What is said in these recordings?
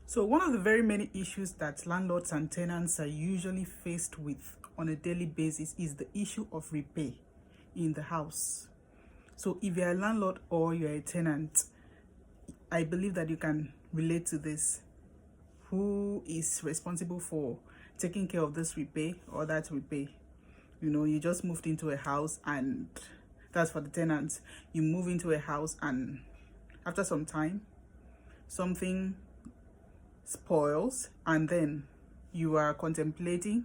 So one of the very many issues that landlords and tenants are usually faced with on a daily basis is the issue of repair in the house. So if you're a landlord or you're a tenant, I believe that you can relate to this. Who is responsible for taking care of this repair or that repair? You know, you just moved into a house, and that's for the tenants. You move into a house and after some time, something spoils, and then you are contemplating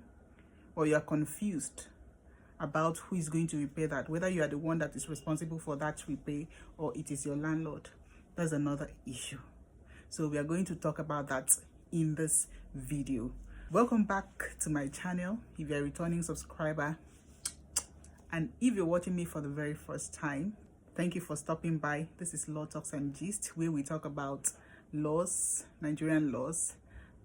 or you are confused about who is going to repair that, whether you are the one that is responsible for that repair or it is your landlord. That's another issue. So we are going to talk about that in this video. Welcome back to my channel if you're a returning subscriber, and if you're watching me for the very first time, thank you for stopping by. This is Law Talks and Gist, where we talk about laws, Nigerian laws,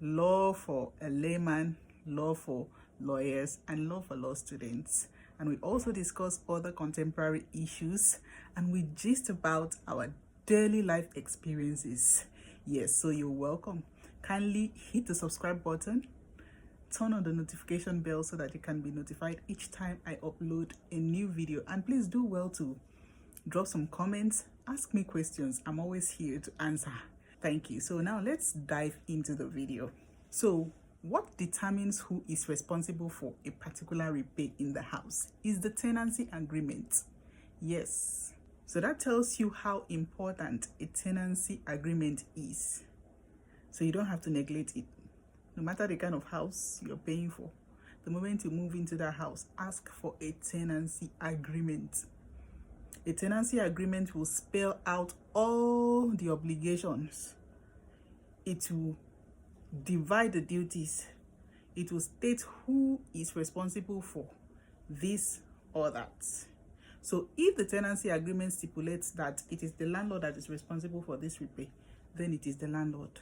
law for a layman, law for lawyers, and law for law students. And we also discuss other contemporary issues, and we gist about our daily life experiences. Yes, so you're welcome. Kindly hit the subscribe button, turn on the notification bell so that you can be notified each time I upload a new video. And please do well to drop some comments, ask me questions. I'm always here to answer. Thank you. So now let's dive into the video. So what determines who is responsible for a particular repair in the house is the tenancy agreement. Yes. So that tells you how important a tenancy agreement is. So you don't have to neglect it. No matter the kind of house you're paying for, the moment you move into that house, ask for a tenancy agreement. A tenancy agreement will spell out all the obligations. It will divide the duties. It will state who is responsible for this or that. So if the tenancy agreement stipulates that it is the landlord that is responsible for this repair, then it is the landlord.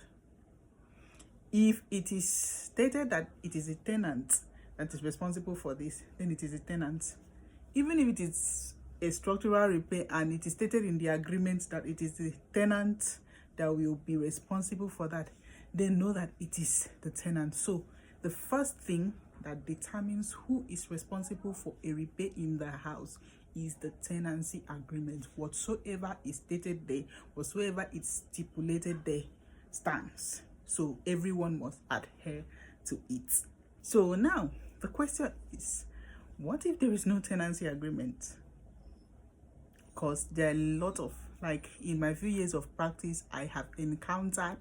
If it is stated that it is a tenant that is responsible for this, then it is a tenant. Even if it is a structural repair and it is stated in the agreement that it is the tenant that will be responsible for that, then know that it is the tenant. So the first thing that determines who is responsible for a repair in the house is the tenancy agreement. Whatsoever is stated there, whatsoever is stipulated there stands. So everyone must adhere to it. So now the question is, what if there is no tenancy agreement? Because there are a lot of, like, in my few years of practice, I have encountered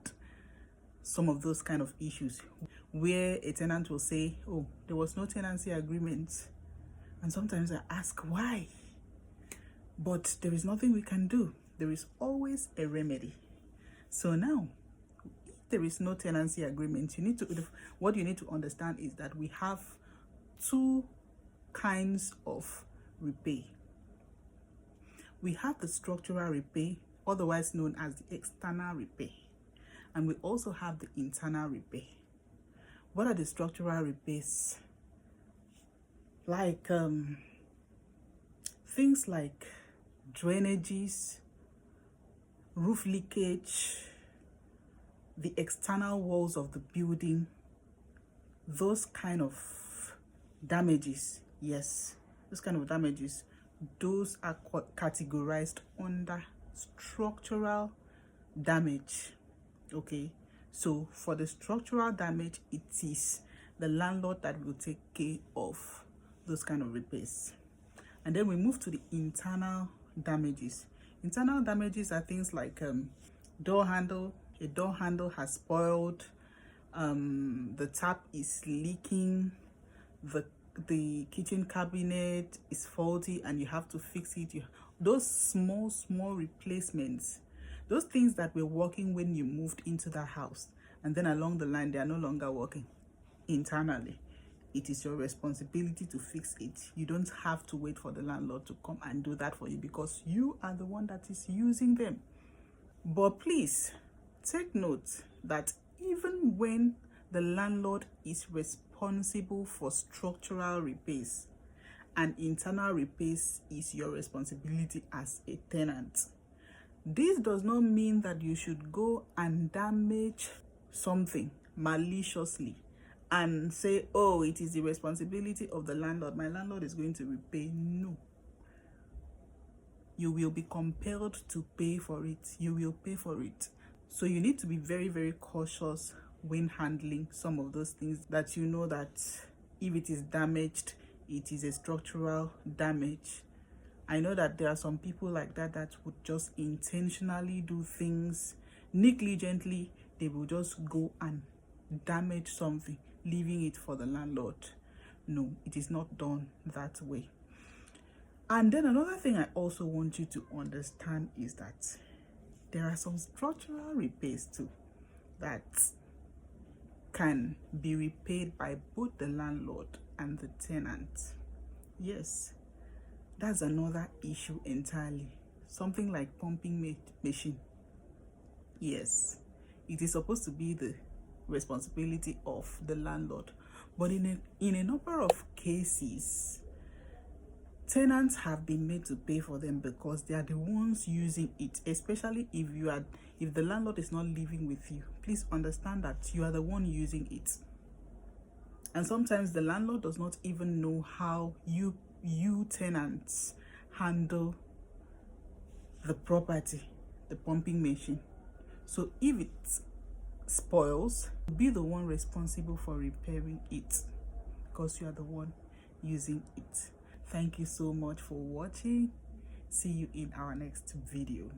some of those kind of issues where a tenant will say, oh, there was no tenancy agreement. And sometimes I ask why, but there is nothing we can do. There is always a remedy. So now, if there is no tenancy agreement, what you need to understand is that we have two kinds of repair. We have the structural repair, otherwise known as the external repair, and we also have the internal repair. What are the structural repairs? Like things like drainages, roof leakage, the external walls of the building, those kind of damages. Yes, those kind of damages, those are categorized under structural damage. Okay, so for the structural damage, it is the landlord that will take care of those kind of repairs. And then we move to the internal damages. Internal damages are things like door handle. A door handle has spoiled, the tap is leaking, the kitchen cabinet is faulty and you have to fix it. Those small replacements, those things that were working when you moved into that house, and then along the line they are no longer working internally, it is your responsibility to fix it. You don't have to wait for the landlord to come and do that for you, because you are the one that is using them. But please take note that even when the landlord is responsible for structural repairs, and internal repairs is your responsibility as a tenant, this does not mean that you should go and damage something maliciously and say, oh, it is the responsibility of the landlord, my landlord is going to repay. No, you will be compelled to pay for it. You will pay for it. So you need to be very, very cautious when handling some of those things that you know that if it is damaged, it is a structural damage. I know that there are some people like that that would just intentionally do things negligently. They will just go and damage something, leaving it for the landlord. No, it is not done that way. And then another thing I also want you to understand is that there are some structural repairs too that can be repaid by both the landlord and the tenant. Yes, that's another issue entirely. Something like pumping machine. Yes, it is supposed to be the responsibility of the landlord, but in a number of cases, tenants have been made to pay for them because they are the ones using it. Especially if the landlord is not living with you, please understand that you are the one using it. And sometimes the landlord does not even know how you tenants handle the property, the pumping machine. So if it spoils, be the one responsible for repairing it because you are the one using it. Thank you so much for watching. See you in our next video.